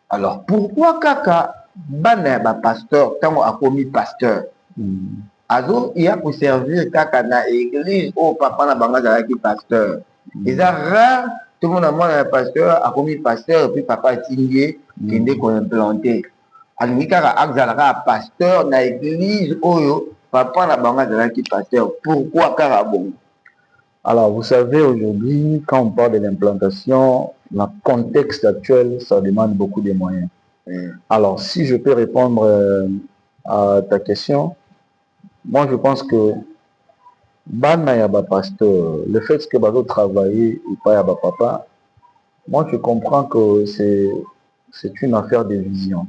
Alors, pourquoi kaka bana ba pasteur tango akomi pasteur? Azo il a pour servir kaka na église au papa na banga zalaki pasteur. Ils a rare tout le monde a un pasteur akomi pasteur puis papa tingié kende ko implanté. Alingi kaka akzalaka pasteur na église oyo papa na banga zalaki pasteur. Pourquoi kaka bon? Alors, vous savez, aujourd'hui, quand on parle de l'implantation, dans le contexte actuel, ça demande beaucoup de moyens. Alors, si je peux répondre à ta question, moi, je pense que Bana Yaba Pasteur, le fait que Bazo travailler ou pas Yaba Papa, moi, je comprends que c'est une affaire de vision.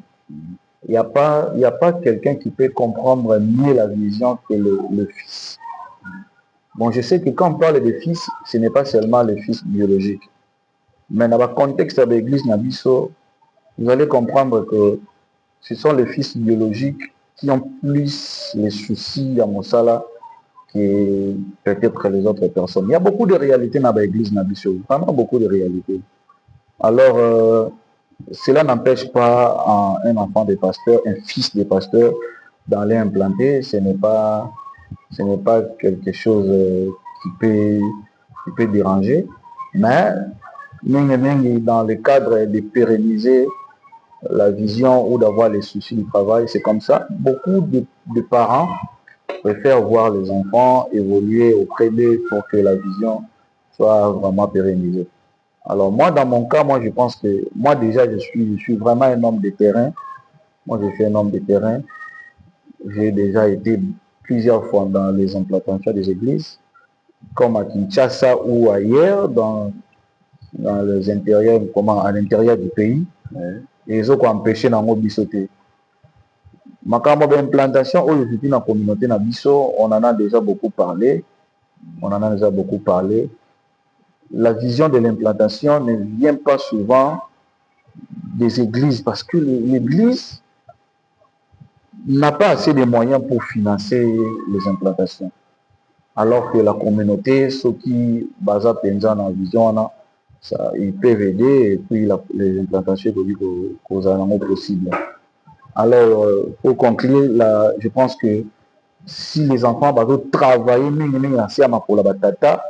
Il n'y a pas quelqu'un qui peut comprendre mieux la vision que le fils. Bon, je sais que quand on parle de fils, ce n'est pas seulement le fils biologique. Mais dans le contexte de l'église Nabiso, vous allez comprendre que ce sont les fils biologiques qui ont plus les soucis à Mosala que peut-être les autres personnes. Il y a beaucoup de réalités dans l'église Nabiso, vraiment beaucoup de réalités. Alors, cela n'empêche pas un enfant de pasteur, un fils de pasteur, d'aller implanter. Ce n'est pas quelque chose qui peut déranger, mais dans le cadre de pérenniser la vision ou d'avoir les soucis du travail, c'est comme ça. Beaucoup de parents préfèrent voir les enfants évoluer auprès d'eux pour que la vision soit vraiment pérennisée. Alors moi, dans mon cas, moi je pense que moi déjà je suis vraiment un homme de terrain. Moi je suis un homme de terrain. J'ai déjà été plusieurs fois dans les implantations des églises, comme à Kinshasa ou ailleurs, dans les intérieurs, à l'intérieur du pays. Et ils ont empêché dans nos bisotés. Ma implantation, où je suis dans la communauté Nabiso, on en a déjà beaucoup parlé. La vision de l'implantation ne vient pas souvent des églises parce que l'église n'a pas assez de moyens pour financer les implantations. Alors que la communauté, ceux qui basent dans la vision, ça, ils peuvent aider et puis les implantations sont possibles. Alors, pour conclure, je pense que si les enfants doivent travailler, pour la batata,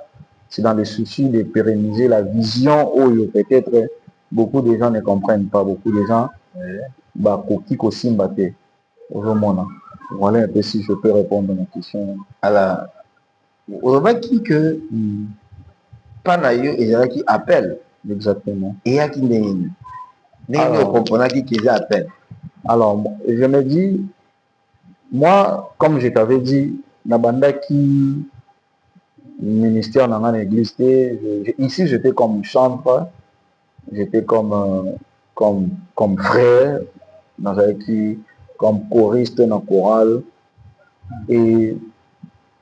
c'est dans le souci de pérenniser la vision où peut-être beaucoup de gens ne comprennent pas, beaucoup de gens voilà un peu si je peux répondre à ma question. Alors, olobaki que pana yo ezalaki appel. Exactement. Eyaki ndenge ndenge okomponaki qu'ils appel. Alors, je me dis, moi, comme je t'avais dit, Nabandaki, ministère dans l'église, ici j'étais comme chantre, j'étais comme frère, comme choriste dans le choral. Et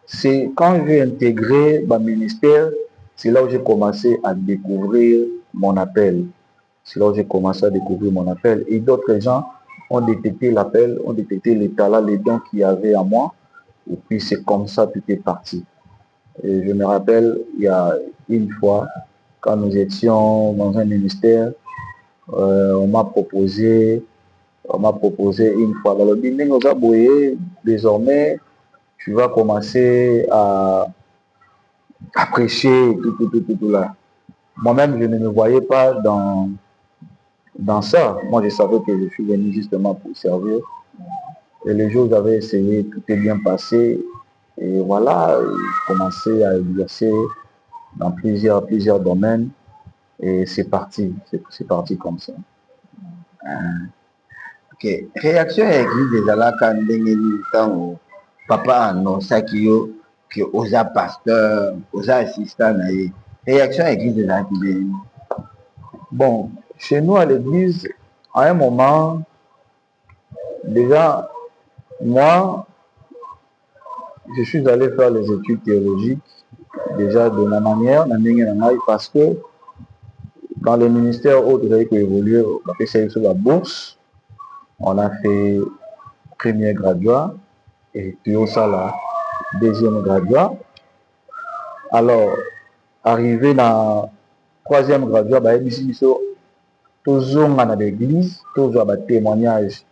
c'est quand j'ai intégré mon ministère, c'est là où j'ai commencé à découvrir mon appel. C'est là où j'ai commencé à découvrir mon appel. Et d'autres gens ont détecté l'appel, ont détecté les talents, les dons qu'il y avait à moi. Et puis c'est comme ça que tout est parti. Et je me rappelle, il y a une fois, quand nous étions dans un ministère, on m'a proposé une fois, désormais, tu vas commencer à prêcher, tout là. Moi-même, je ne me voyais pas dans ça. Moi, je savais que je suis venu justement pour servir. Et le jour où j'avais essayé, tout est bien passé. Et voilà, j'ai commencé à exercer dans plusieurs domaines. Et c'est parti comme ça. Ok. Réaction à l'église ezalaka ndenge nini ntango papa annonçaki yo que oza pasteur, oza assistant na ye. Réaction à l'église ezalaki ndenge. Bon, chez nous à l'église, à un moment, déjà, moi, je suis allé faire les études théologiques, déjà de ma manière, parce que dans le ministère où vous avez évolué, on a fait sur la bourse, on a fait premier graduat et puis au salaire, deuxième graduat. Alors, arrivé dans troisième graduat, tozonga na l'église, tozwa ba témoignage,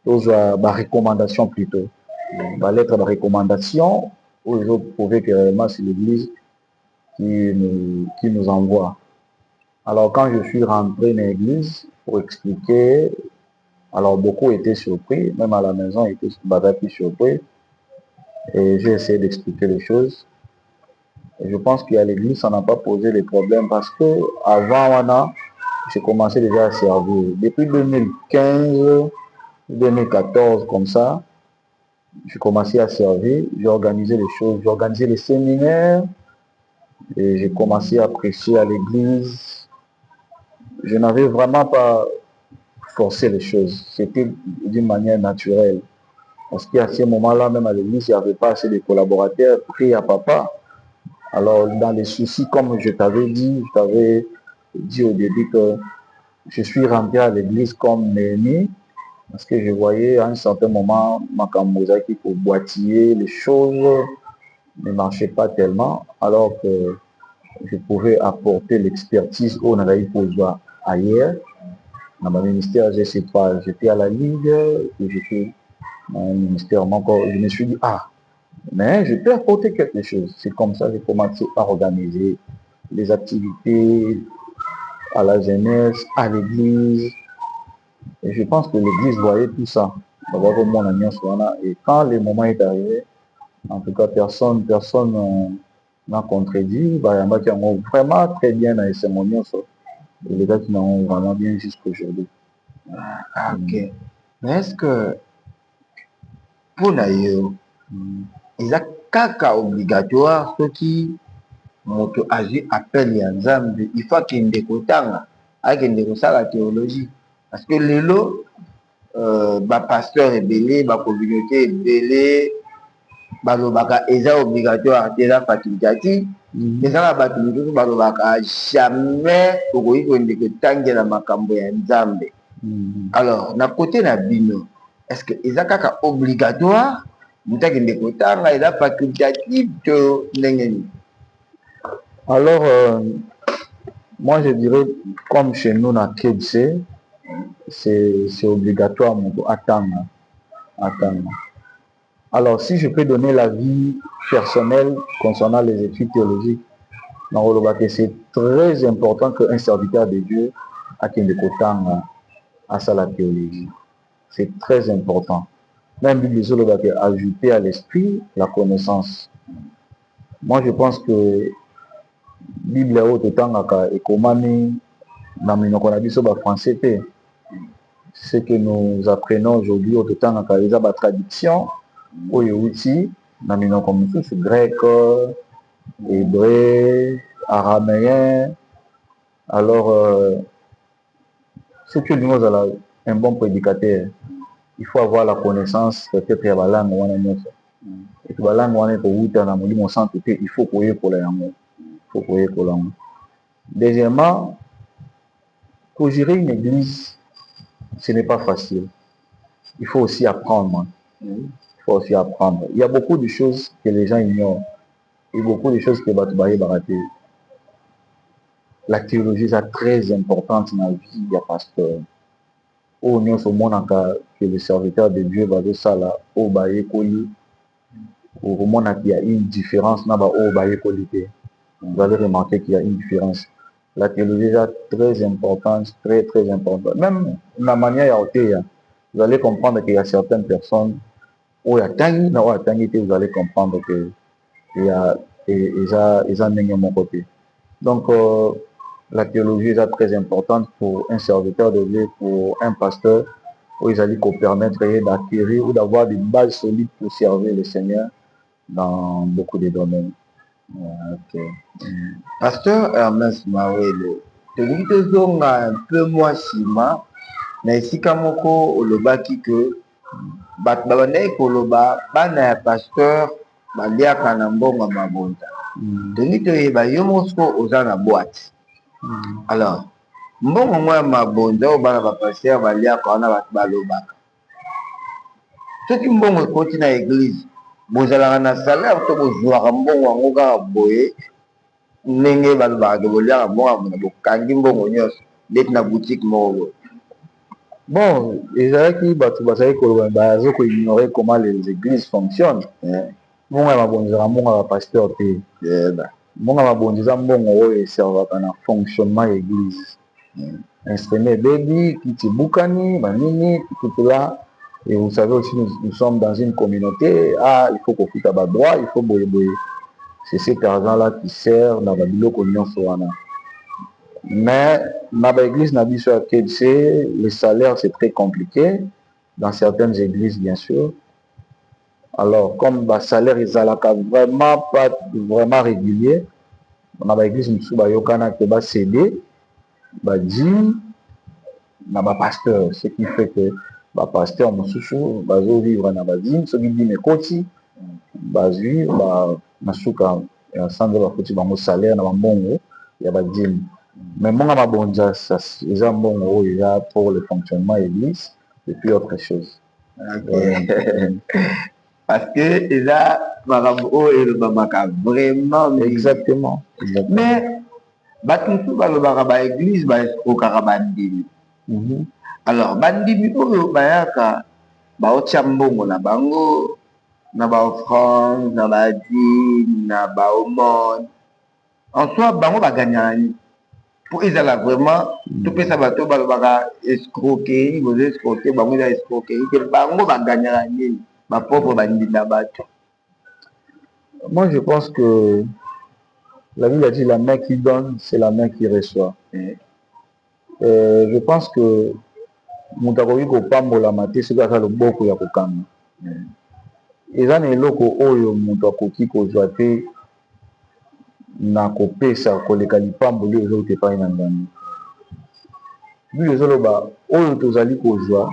tozwa ba recommandation plutôt. Ba lettre de recommandation, où ils ont prouvé que réellement c'est l'église qui nous envoie. Alors quand je suis rentré dans l'église pour expliquer, alors beaucoup étaient surpris, même à la maison ils étaient surpris. Et j'ai essayé d'expliquer les choses. Et je pense qu'à l'église, ça n'a pas posé de problème parce que avant, j'ai commencé déjà à servir. Depuis 2015, 2014, comme ça, j'ai commencé à servir. J'ai organisé les choses, j'ai organisé les séminaires et j'ai commencé à prêcher à l'église. Je n'avais vraiment pas forcé les choses. C'était d'une manière naturelle. Parce qu'à ce moment-là, même à l'église, il n'y avait pas assez de collaborateurs. Pris à papa. Alors, dans les soucis, comme je t'avais dit au début que je suis rentré à l'église comme ennemi, parce que je voyais à un certain moment, Makamboza qui pour boitiller, les choses ne marchaient pas tellement, alors que je pouvais apporter l'expertise au Nanaï-Pozwa ailleurs. Dans mon ministère, je sais pas, j'étais à la Ligue, et j'étais dans un ministère encore, je me suis dit, mais je peux apporter quelque chose. C'est comme ça que j'ai commencé à organiser des activités à la jeunesse, à l'église. Et je pense que l'église voyait tout ça. Et quand le moment est arrivé, en tout cas, personne n'a contredit. Il y en a qui ont vraiment très bien dans les cérémonies. Et les gars qui n'ont vraiment bien jusqu'aujourd'hui. Ok. Mais est-ce que pour naïo, ils ont kaka obligatoire ceux qui moto agi appel ya Nzambe, il faut qu'il ndekotanga akende kosala théologie parce que lelo ba pasteur ebele ba communauté ebele balobaka eza obligatoire te eza facultatif eza na bato mosusu balobaka jamais okoki kende kotangela makambo ya Nzambe. Alors na côté na bino est-ce que eza kaka obligatoire moto akende kotanga eza facultatif to ndenge nini? Alors, moi je dirais, comme chez nous dans KDC, c'est obligatoire pour attendre. Alors, si je peux donner l'avis personnel concernant les études théologiques, c'est très important qu'un serviteur de Dieu a qu'il à ça la théologie. C'est très important. Même Bible ajouter à l'esprit la connaissance. Moi, je pense que Bible et Komani na minoko na biso ba français te. Ce que nous apprenons aujourd'hui au temps eza ba traduction oyo outi na minoko mosusu grec, hébreu, araméen. Alors ce que nous avons un bon prédicateur, il faut avoir la connaissance peut-être ya ba langue wana nyonso. Et ba langue wana ko uta na molimo santé te, il faut koyer pour la yango. Deuxièmement, pour gérer une église, ce n'est pas facile. Il faut aussi apprendre. Il y a beaucoup de choses que les gens ignorent. Et beaucoup de choses que Batoubaye Baraté. La théologie est très importante dans la vie du pasteur. Au monde que le serviteur de Dieu va de ça là, au Baye Koli, au monde qu'il y a une différence au Baye Koli. Vous allez remarquer qu'il y a une différence. La théologie est très importante, très très importante. Même la manière vous allez comprendre qu'il y a certaines personnes où il y a tangi, vous allez comprendre que il y a mon côté. Donc la théologie est très importante pour un serviteur de Dieu, pour un pasteur, où ils allaient permettre d'acquérir ou d'avoir des bases solides pour servir le Seigneur dans beaucoup de domaines. Okay. Pasteur Hermes Mawele, tolingi tozonga un peu moins sima na esika moko olobaki ke bato babandaki koloba bana ya pasteur baliaka na mbongo mabonza. Tolingi toyeba yo moko oza na boîte. Alors mbongo mwa ya mabonza oyo bana bapasteur baliaka wana bato balobaka, soki mbongo ekoti na église bozalaka na salaire to bozwaka mbongo yango kaka boye ndenge balobaka ke boliaka mbongo bokangi mbongo nyonso? d'être na boutique moko. Bon, ezalaki bato bazali koloba bazo ko ignorer comment les églises fonctionnent. Mbongo ya mabonzi ezala mbongo ya bapasteur te. Mbongo ya mabonzi eza mbongo oyo eservaka na fonctionnement ya église. Instrument ebebi, kiti ebukani, banini, tout là. Et vous savez aussi, nous sommes dans une communauté. Ah, il faut qu'on foute à bas droit, il faut boyer boyer. C'est cet argent-là qui sert dans la biloko nyonso wana. Mais dans l'église Nabiso Akedse, le salaire c'est très compliqué. Dans certaines églises, bien sûr. Alors, comme le salaire est vraiment pas vraiment régulier, dans l'église Nabiso Yokana qui va céder, va dire, na ba pasteur, ce qui fait que ba pasteur mosusu bazo vivre na bazine, ce qui dit mes koti, bazo vivre na suka ya sande ba koti bango salaire na mbongo ya bazine. Mais mon mabonja ça ils ont bon oyo pour le fonctionnement de l'église et puis autre chose. Parce que ils a vraiment exactement. Mais batusu balobaka ba église ba okaka bandimi. Alors bandimi oyo bayaka baotia mbongo na bango na ba offrande na ba dîme na ba aumône. En soi bango baganyani. Pour ezala vraiment topesa bato balobaka escroquerie, vous escroquer bango eza escroquerie ke bango baganyaka nini ba pauvre bandinda bato. Moi je pense que la Bible a dit la main qui donne, c'est la main qui reçoit. Je pense que moto akoki kopambola mate soki aza loboko ya kokanga. Eza na eloko oyo moto akoki kozwa te na kopesa koleka lipamboli oyo ezouta epai na Nzambe. Bible ezoloba oyo tozali kozwa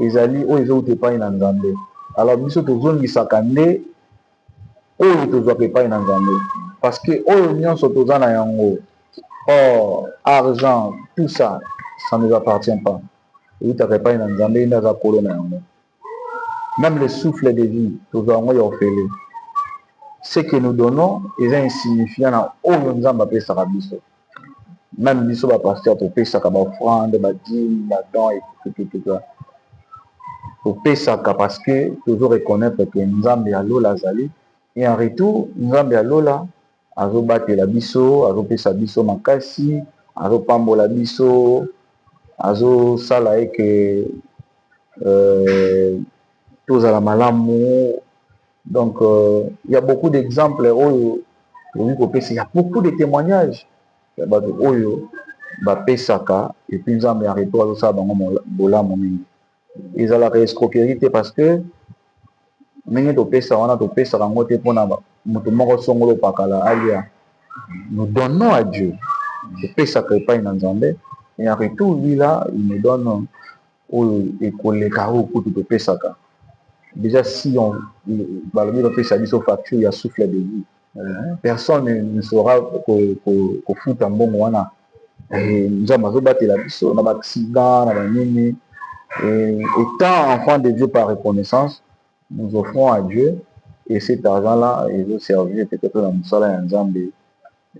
ezali oyo ezouta epai na Nzambe. Alors biso tozongisaka nde oyo tozwaka epai na Nzambe. Parce que oyo nyonso toza na yango, or, argent, tout ça, ça ne nous appartient pas. Eutaka epai na Nzambe nde aza kolo na yango. Même le souffle de vie, tozwa yango ya ofele. Ce que nous donnons est insignifiant na oyo Nzambe apesaka biso. Même biso ba pasteur topesaka ba offrande, ba dîme, ba don et tout ça. Topesaka parce que toujours reconnaître que Nzambe alola azali et en retour Nzambe alola azobatela biso, azopesa biso makasi, azopambola biso, azosala eke tozala malamu. Donc, il y a beaucoup d'exemples. Il y a beaucoup de témoignages. Il y a beaucoup de pesaka et puis nous avons arrêté à ça dans bola moni. Ils ont la escroquerie parce que nous donnons à Dieu. Et en retour, lui là, il nous donne déjà si on fait sa mise aux factures, il y a souffle de vie. Personne ne saura qu'au foot en bon moment. Nous avons battu la biso, on a accident, on a nini. Étant enfant de Dieu par reconnaissance, nous offrons à Dieu et cet argent-là, il veut servir peut-être dans le salaire en Zambie.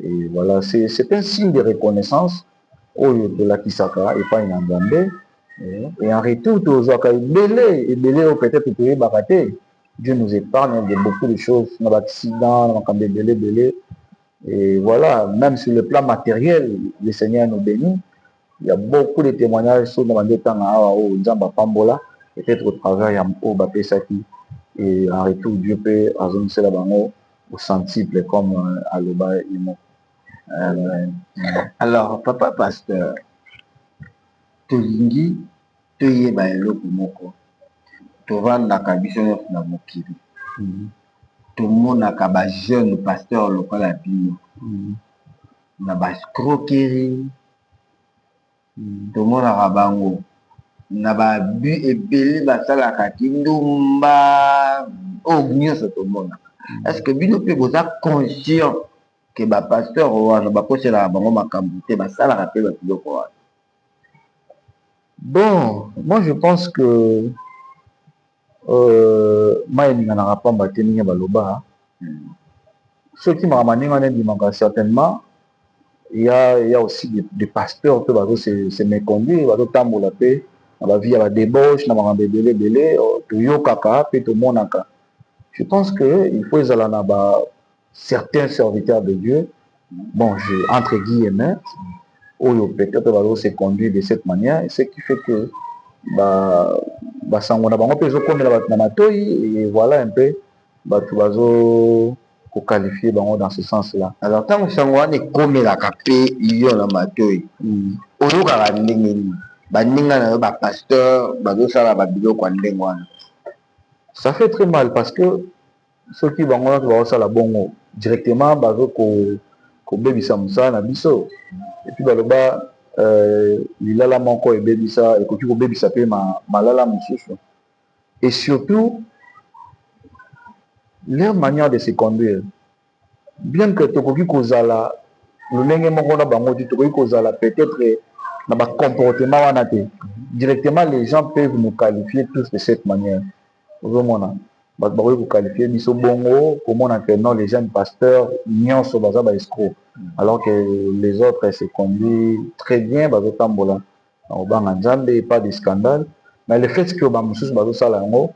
Et voilà, c'est un signe de reconnaissance de la Kisaka et pas en Zambie. Et en retour, peut-être que baraté. Dieu nous épargne de beaucoup de choses, dans l'accident, dans le et voilà, même sur le plan matériel, le Seigneur nous bénit. Il y a beaucoup de témoignages sur le temps où Nzamba Pambola, peut-être au travers de Bapé Saki. Et en retour, Dieu peut azoncer la bango au centuple comme Aloba Imo. Alors, papa pasteur, tolingi toyeba eloko moko tovandaka biso nyonso na mokili tomonaka bajeune pasteur lokola bino na bascroquerie tomonaka bango na babu ebele basalaka kindumba oyo nyonso tomonaka. Est-ce que bino mpe boza conscient ke bapasteur wana bakoselaka bango makambo te basalaka mpe babiloko wana? Bon, moi je pense que maïninga na rapamba teninga baloba ceux qui m'a manié on est certainement il y a aussi des pasteurs qui vont se méconduire, vont tambola pe, on va via la débauche, na marande belé belé, to yo kaka pe to monaka. Je pense que il faut aller là certains serviteurs de Dieu, bon, entre guillemets, où peut-être vont se conduire de cette manière, et ce qui fait que bah sangona bango pe zo comme na matoi et voilà un peu bah tu vas qualifier bango dans ce sens-là. Alors tant que sangwana ekomelaka pe yo na matoi oyokaka ndenge nini baninga na yo bapasteur bazosala babiloko ya ndenge wana? Ça fait très mal parce que ceux qui bango wana bazosala bongo directement bazo kobebisa mosala na biso et puis baloba lilala moko ebebisa ekoki kobebisa pe malala mosusu. Et surtout leur manière de se conduire, bien que tokoki kozala lolenge moko na bango ti tokoki kozala peut-être na ba comportement wana te, directement les gens peuvent nous qualifier tous de cette manière. Ozomona bato bakoki koqualifier biso bongo komona que non les jeunes pasteurs nyonso baza ba escroc, alors que les autres se conduisent très bien, bazotambola obanga nzambe, pas de scandale. Mais le fait que bamosusu bazosala yango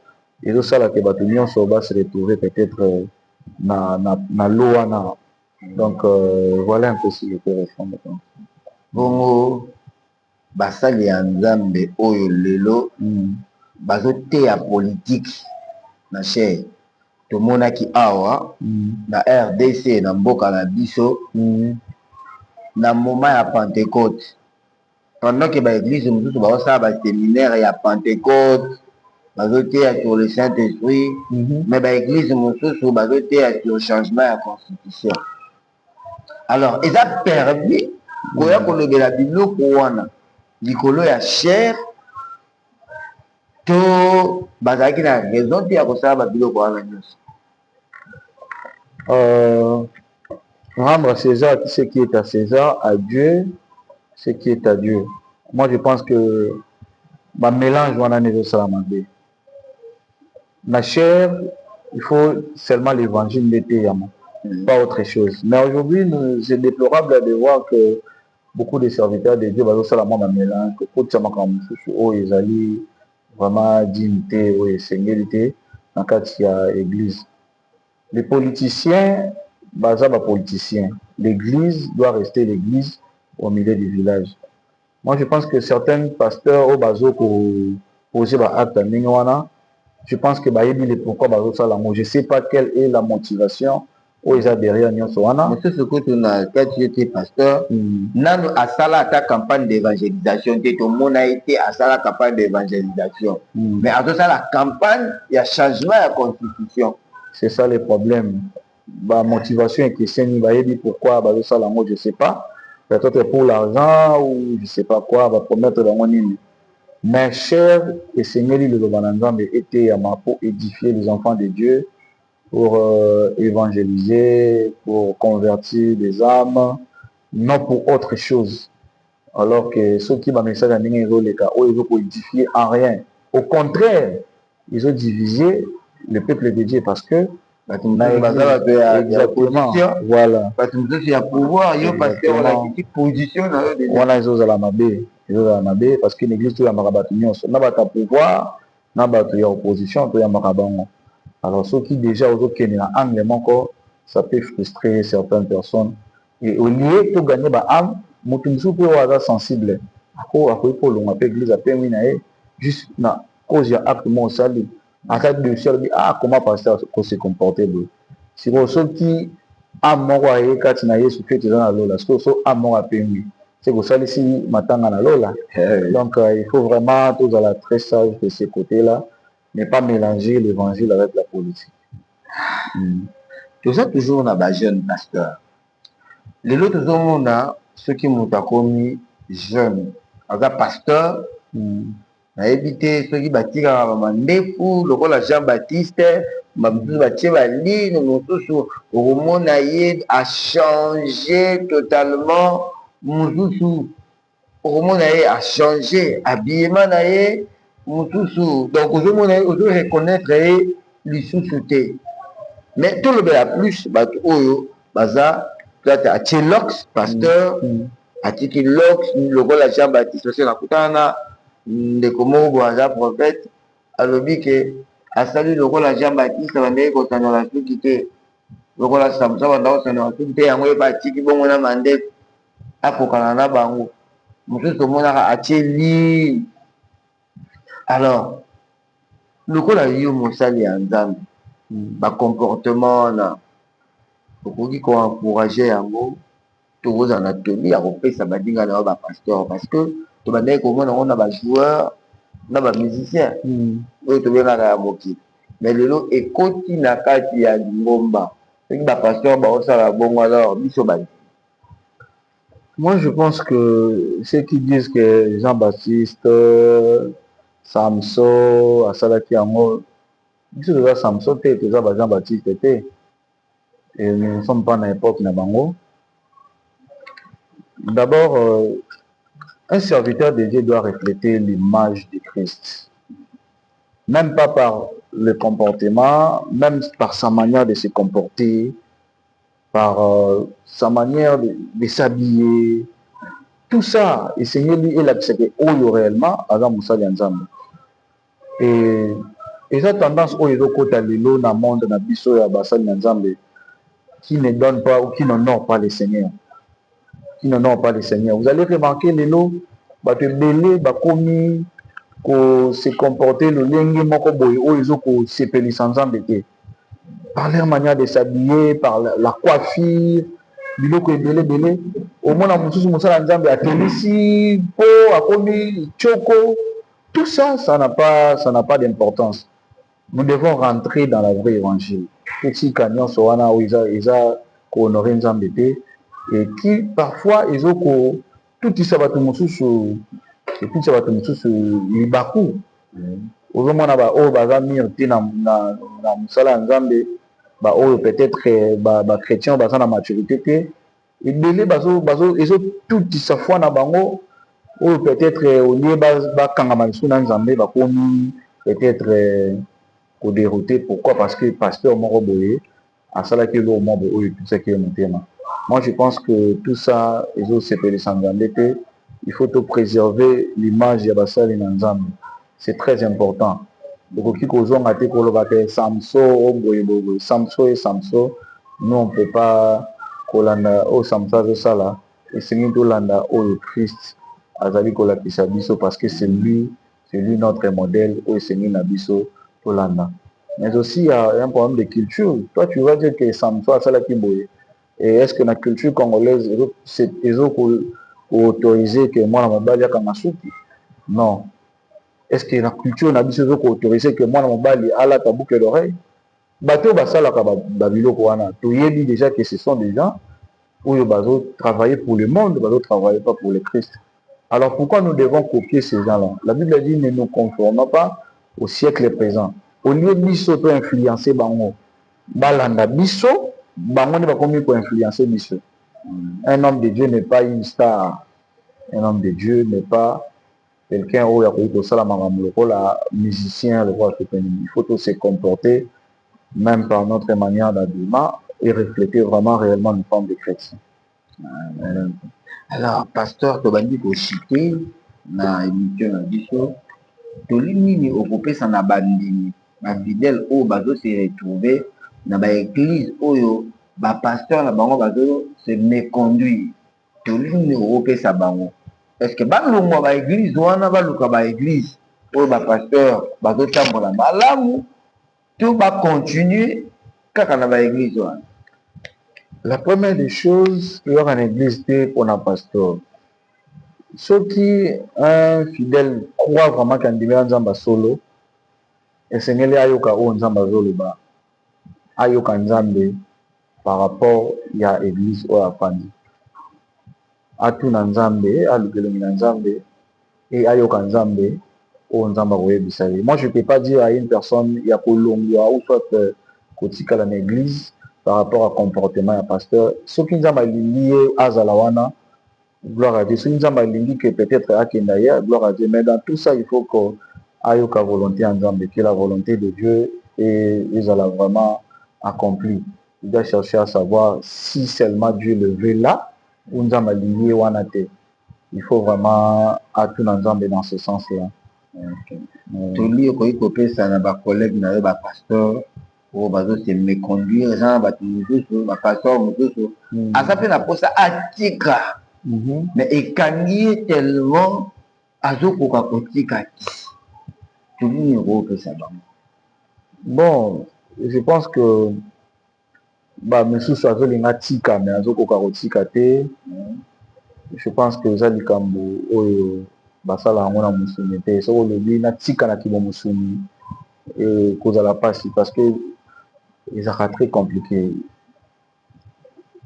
ezosala ke bato nyonso ba se retrouver peut-être na lo wana. Donc voilà un peu si je peux répondre. Bongo basali ya nzambe oyo lelo bazoteya politique na cher tomonaki awa na RDC na mboka na biso na moment ya Pentecôte, pendant que baéglise mosusu bazosala baséminaire ya Pentecôte bazoteya sur le Saint-Esprit, mais baéglise mosusu bazoteya sur changement ya constitution. Alors eza permis koya kolobela biloko wana likolo ya cher to bazalaki na raison te ya kosala babiloko wana nyonso? Rendre à César ce qui est à César, à Dieu ce qui est à Dieu. Moi je pense que ma mélange wana ne salamandé. La chair, il faut seulement l'évangile d'été, pas autre chose. Mais aujourd'hui, c'est déplorable de voir que beaucoup de serviteurs de Dieu vont seulement ma mélange, que pour ça ils allaient vraiment dignité ou sécurité dans l'église. Les politiciens, baza ba politiciens. L'église doit rester l'église au milieu du village. Moi, je pense que certains pasteurs au bazo poser ba acte wana, je pense que bayebi le pourquoi bazo ça la. Je sais pas quelle est la motivation où ils a derrière nyonso wana. Mais ce que tu as quand tu étais pasteur, nano asala ta campagne d'évangélisation, tu ton mon a été asala campagne d'évangélisation. Mais à tout ça la campagne, il y a changement à la constitution. C'est ça le problème. Ba motivation est que c'est ni bayebi pourquoi bazo ça la, je sais pas. Peut-être pour l'argent ou je sais pas quoi, va promettre dans mon île. Mais cher et Seigneur le Lobananzambe était pour édifier les enfants de Dieu, pour évangéliser, pour convertir des âmes, non pour autre chose. Alors que ceux qui m'ont message à ils ont édifié en rien. Au contraire, ils ont divisé le peuple de Dieu parce que exactement, voilà. Parce que il y a pouvoir, parce qu'on a une petite position on a les parce qu'une église tout la marabatunion, n'a pas pouvoir, n'a pas de opposition, tout la marabango. Alors ceux qui déjà aux autres angle encore, ça peut frustrer certaines personnes. Et au lieu de gagner ba âme, mutumsu peut avoir sensible. Ako pour l'on appelle église à terminer juste na cause ya acte mon salut. En cas de ciel, comment pasteur se comporter. Si vous ceux qui amour et katina yesu fait dans la lola, ce que so amour a permis. C'est pour ça ici matanga na lola. Donc il faut vraiment tous à la très sage de ces côtés-là, ne pas mélanger l'évangile avec la politique. Tout ça toujours on a des jeunes pasteurs. Les autres on a ceux qui m'ont commis jeunes, avec pasteur. Na éviter ceux qui bâtissent à Mandefu, le rôle de Jean-Baptiste, Mamdou Bâtier Bali, au monde a changé totalement, Moussousou, au monde a changé, habillement naïe, Moussousou. Donc, au monde on doit reconnaître les sous-soutés. Mais tout le bien plus, Oyo, Baza, peut-être atie Lox pasteur atiki Lox lokola Jean Baptiste parce que nakutana na ndeko moko boye aza prophète alobi ke asali lokola Jean Baptiste bandeki kosandola suki te lokola Samson banda kosandola suki te yango yeba atiki bongo na mandeko akokana na bango mosusu omonaka atie li. Alors lokola yo mosali ya Nzambe bacomportement wana okoki koencourage yango tokozala na toni ya kopesa badinga na yo bapasteur parce que tobandaki komona ngo na bajoueur na bamusicien oyo tobengaka ya mokili mais lelo ekoti na kati ya lingomba soki bapasteur baosala bongo alors biso bani. Moi, je pense que ceux qui disent que Jean-Baptiste, Samson, asalaki yango, biso toza Samson te, toza ba Jean-Baptiste te. Et nous ne sommes pas dans l'époque na bango. D'abord, un serviteur de Dieu doit refléter l'image de Christ. Même pas par le comportement, même par sa manière de se comporter, par sa manière de s'habiller. Tout ça, et Seigneur lui, il a dit que Oyo réellement, avant Moussa Nzambe. Et cette tendance, Oyo Kota Lilo, dans le monde, dans Bisso et Bassal Nzambe, qui ne donne pas ou qui n'honore pas le Seigneur. Qui n'honore pas le Seigneur. Vous allez remarquer, Lilo, Bato Belé, Bakomi, ko se comporter le lengue moko boy, Oyo ko se pélis ensemble. Par leur manière de s'habiller, par la coiffure, biloko ebele bele omona mosusu mosala Nzambe atelisi po akomi choko, tout ça ça n'a pas d'importance. Nous devons rentrer dans la vraie évangile petit camion so wana eza ko honorer Nzambe te et qui parfois ezoko tout ça bato mosusu et tout ça bato mosusu libaku ozomona ba o baza mir te na mosala Nzambe ba oyo peut-être ba chrétien baza na maturité te ebele bazo ezo tout sa foi na bango oyo peut-être olie bakangama lisu na Nzambe bakomi peut-être kodérouté. Pourquoi? Parce que pasteur moko boye asalaki lo mo bo oyo tout ça qui est motema. Moi je pense que tout ça ezo sepelisa Nzambe te. Il faut tout préserver l'image ya basali na Nzambe. C'est très important. Donc, qui causons à tes collaborateurs, Samson, Samson et Samson, nous on ne peut pas colanda au Samson ça là, et c'est nous landa au Christ, Azali Kolakisa Biso, parce que c'est lui notre modèle, au Seigneur Nabiso, Tolanda. Mais aussi, il y a un problème de culture. Toi, tu vas dire que Samson, ça là qui boye. Et est-ce que la culture congolaise, c'est autorisé que moi, la mobile, il y a non. Est-ce que la culture n'a pas autorisé que moi, mon bali, à la boucle d'oreille? Bateau, basala, babilo, kouana. Tu y dit déjà que ce sont des gens où ils travaillent pour le monde, ils ne travaillent pas pour le Christ. Alors pourquoi nous devons copier ces gens-là? La Bible dit ne nous conformons pas au siècle présent. Au lieu de biso peut influencer bango, balanda biso, bango ne va pas pour influencer biso. Un homme de Dieu n'est pas une star. Un homme de Dieu n'est pas quelqu'un où il y a musicien, il faut tous se comporter, même par notre manière d'habillement, et refléter vraiment réellement une forme de chrétien. Alors, pasteur, tu vas dire que cité, dans l'émission de Bisso, tu limines au groupe sans abandonner. Ma fidèle, au bateau s'est retrouvé dans l'église, où le pasteur, le bateau se méconduit. Tu limines au groupe sans bango. Est-ce que balongwa ba église wana baluka ba église oyo ba pasteur bazotambola malamu to ba continuer kaka na ba église wana? La première des choses, il y aura une église pour un pasteur. Ceux qui un fidèle croit vraiment qu'un dimanche Nzamba solo et Seigneur ayoka o Nzamba zolo ba ayoka Nzambe par rapport à l'église ou à Fandi. Atuna Nzambe, alukelongi na Nzambe et ayoka Nzambe o Nzamba koyebisa ye. Moi je ne peux pas dire à une personne ya kolongwa ou soit kotika dans l'église par rapport au comportement ya pasteur. Ce qui Nzamba lingi azala wana, gloire à Dieu. Ce qui Nzamba lingi que peut-être akenda ya, gloire à Dieu. Mais dans tout ça, il faut que ayoka volonté en Nzambe, que la volonté de Dieu et ils allent vraiment accompli. il doit chercher à savoir si seulement Dieu le veut là, ou nous avons aligné ou anaté. Il faut vraiment à tout ensemble dans ce sens-là. Tout lui, ça n'a pas collègue, n'a pas pasteur, ou bazo c'est me conduire, genre ba tout ba pasteur, tout. À ça fait la pose à tika. Mais ekangi tellement azo koka kotika. Tout lui, que ça va. Bon, je pense que monsieur Soazo linga tika mais azo koka kotika te. Je pense que za likambo oyo basala yango na musuni te. So lobi na tika na kibo musuni et kozala pasi parce que ezaka très compliqué.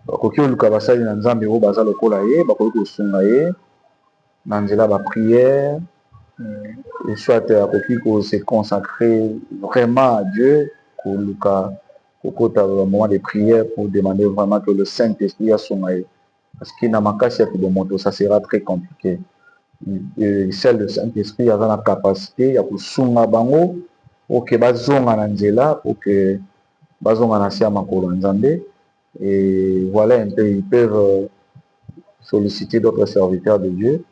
Koki oluka basali na nzambe oyo baza lokola ye bakoki kosunga ye na nzela baprière et soit akoki se consacrer vraiment à Dieu koluka kokota au moment de prière pour demander vraiment que le Saint-Esprit asunga ye parce que na makasi ya kibomoto ça sera très compliqué. Et seul le Saint-Esprit a la capacité ya kosunga bango oke bazonga na nzela oke bazonga na sia makolo nzambe. Et voilà un peu, ils peuvent solliciter d'autres serviteurs de Dieu.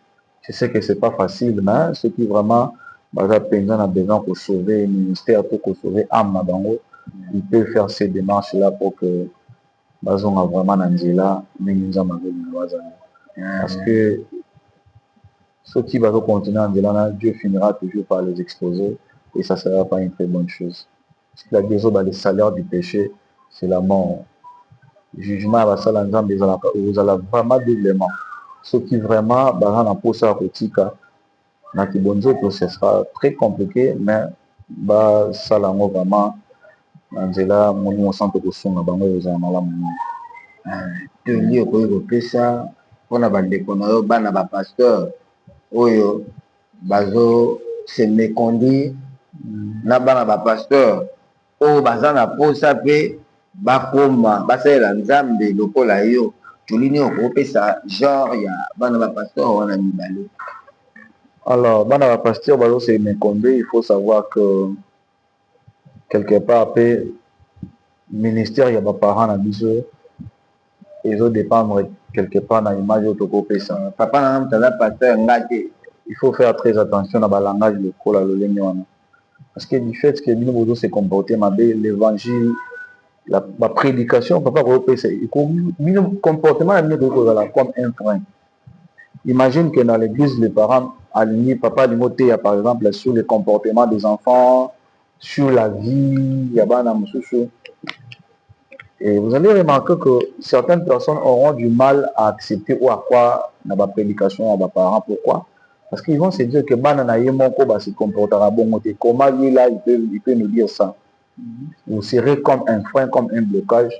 Je sais que c'est pas facile, mais ceux qui vraiment ont besoin pour sauver le ministère, pour sauver âme, ils peuvent faire ces démarches-là pour que bazon a vraiment Nanzela, mais nous avons parce que ceux qui vont continuer en Nanzela, Dieu finira toujours par les exposer et ça ne sera pas une très bonne chose. Parce que la guérison, le salaire du péché, c'est la mort. Jugement vous allez vraiment doublement ceux qui vraiment dans posa kotika na kibonzo ce sera très compliqué mais ça là vraiment nzela mon centre de son bango ezala malamu to lié ko pesa pona bandeko na yo bana ba pasteur oyo bazo se méconduire na bana ba pasteur oyo baza na posa pe bakoma basalela nzambe lokola yo tulini okopesa genre ya bana ba pasteur wana mibale. Alors bana ba pasteur bazo se méconduire, il faut savoir que quelque part pe ministère ya ba parents na biso ezo dépendre quelque part na image okopesa papa na mtala pasteur ngate. Il faut faire très attention à la langage lokola lolenge wana parce que du fait que nous devons se comporter l'évangile la prédication, papa, le comportement comme un frein. Imagine que dans l'église, les parents alignés, papa, par exemple, sur le comportement des enfants, sur la vie, et vous allez remarquer que certaines personnes auront du mal à accepter ou à croire dans la prédication à leurs parents. Pourquoi? Parce qu'ils vont se dire que se comportera bon. Comment lui là, il peut nous dire ça? Vous serez comme un frein, comme un blocage.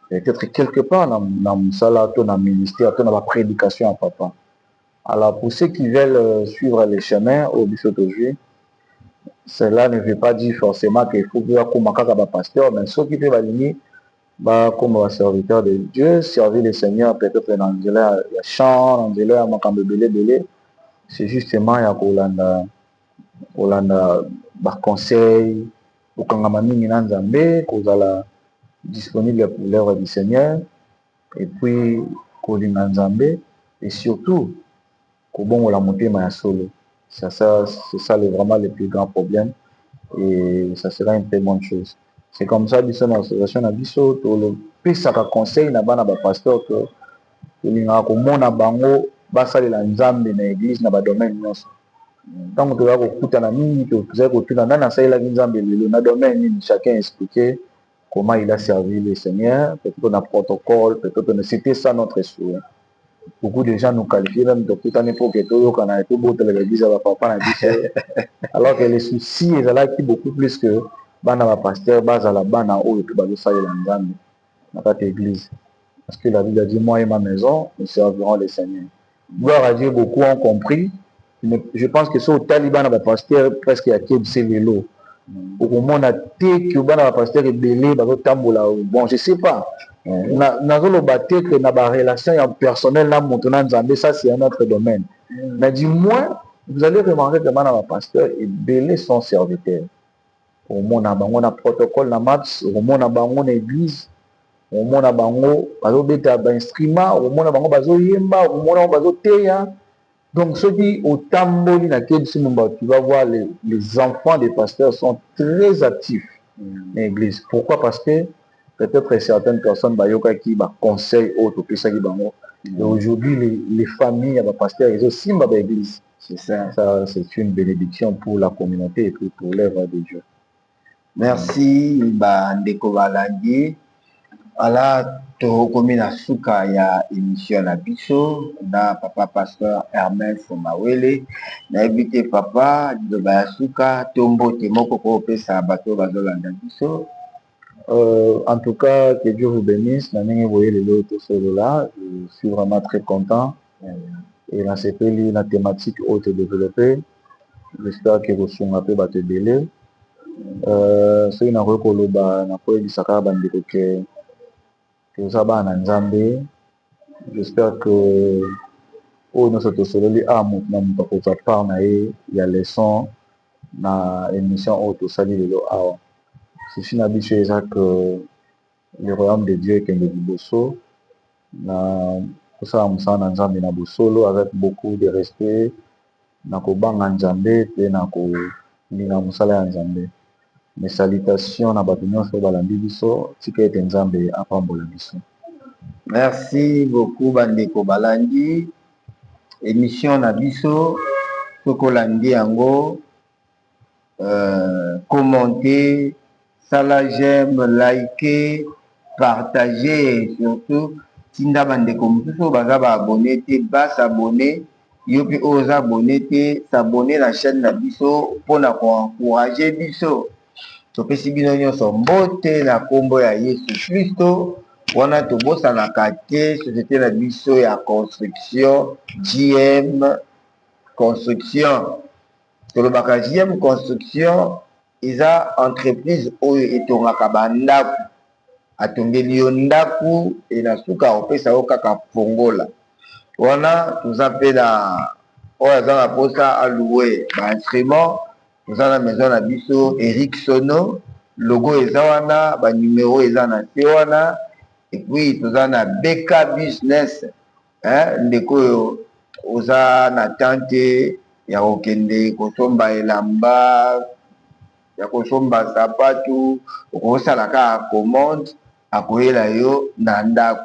Peut-être quelque part dans le ministère, dans la prédication à papa. Alors pour ceux qui veulent suivre les chemins au Bissotogé, cela ne veut pas dire forcément qu'il faut voir comme un pasteur, mais ceux qui peuvent aligner comme un serviteur de Dieu, servir le Seigneur, peut-être dans le chant, dans le c'est justement il y a Olanda conseil okangama mingi na nzambe kozala disponible pour l'œuvre du Seigneur et puis kolinga nzambe et surtout kobongola motema ya solo. C'est ça vraiment le plus grand problème et ça sera une très bonne chose. C'est comme ça biso na association na biso to pesaka conseil na bana ba pasteur que kolinga komona bango basalela nzambe na église na ba domaine nyonso. Tant que tu vas écouter na mingi tu vas écouter na ça il a nzambe lelo na domaine chacun expliquer comment il a servi le Seigneur, peut-être un protocole, peut-être c'était ça notre souhait. Beaucoup de gens nous qualifient même de tout année pour que tout quand a été beau de l'église va papa na dit alors que les soucis ils là qui beaucoup plus que bana ba pasteur basa la bana oyo to bazo salela nzambe na cette église parce que la Bible a dit moi et ma maison nous servirons le Seigneur. Gloire à Dieu, beaucoup ont compris. Je pense que ce taliban a pasteur presque à qui c'est l'élo. Au moment a té que bana pasteur est belé ba tambola bon je sais pas. Na zolo baté que na ba relation personnelle là maintenant nzambe ça c'est un autre domaine. Mais du moins vous allez remarquer que bana pasteur est belé son serviteur. Au moment a bango na protocole na match, au moment a bango na église omona bango bazobeta bainstrument, omona bango bazoyemba, omona bango bazoteya. Donc soki otamboli na Kebisi Mumba, tu vas voir les enfants des pasteurs sont très actifs dans l'église. Pourquoi? Parce que peut-être certaines personnes qui conseillent autres qui bango. Et aujourd'hui les familles à pasteurs ils aussi dans l'église. C'est ça. Ça c'est une bénédiction pour la communauté et puis pour l'œuvre de Dieu. Merci Ndeko Balandi. Ala tokomi na suka ya émission na biso na papa pasteur Hermès Mawele na ebite papa liloba ya suka tombo te moko ko pesa bato bazolanda biso. En tout cas, que Dieu vous bénisse. Je suis vraiment très content. Et dans cette la thématique haute développée, j'espère que vous serez un peu battu belé. C'est une rekoloba na ko ebisaka bandeko que vous avez en Nzambe. J'espère que au nous sommes sololi à mon papa part na il y a leçon na émission haute sali le awa. C'est une habitude que le royaume de Dieu est de Bosso na ça musana Nzambe na Bosolo avec beaucoup de respect na ko banga Nzambe pe na ko ninga musala Nzambe. Mes salutations na bato nyonso balandi biso tika ete Nzambe apambola biso. Merci beaucoup bandeko balandi émission na biso tokolandi yango commenter, sala j'aime, liker, partager et surtout tinda bandeko mosusu baza ba abonné te bas s'abonner yo pe oza abonné te s'abonner la chaîne na biso pona ko encourager biso. Topesi bino nyonso mbote na kombo ya Yesu Kristo wana tobosanaka te société na biso ya construction JM construction. Tolobaka JM construction eza entreprise oyo etongaka bandaku atongeli yo ndaku e na suka opesa yo kaka fongola wana toza pe na oyo aza na posa aloué ba instrument. Nous avons la maison na biso Eric Sono, logo eza wana, ba numéro eza na te wana, et puis nous avons na BK Business, ndeko oza na tante ya kokende kosomba elamba, ya kosomba sapatu, okosala ka commande, akoyela yo na ndako.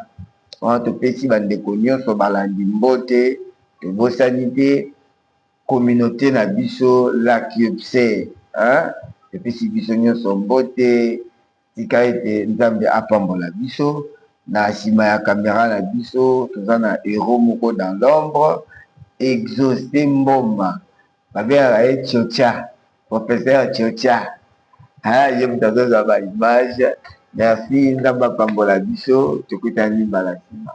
Wana topesi bandeko nyonso balandi mbote, tobosani te communauté na biso la Kiopse et puis si biso nyonso mbote tika ete Nzambe apambola biso na sima ya caméra na biso toza na héros moko dans l'ombre Exaucé Mboma babengaka ye Tiotia professeur Tiotia ye moto azozwa ba image. Merci Nzambe apambola biso tokutani mbala nsima.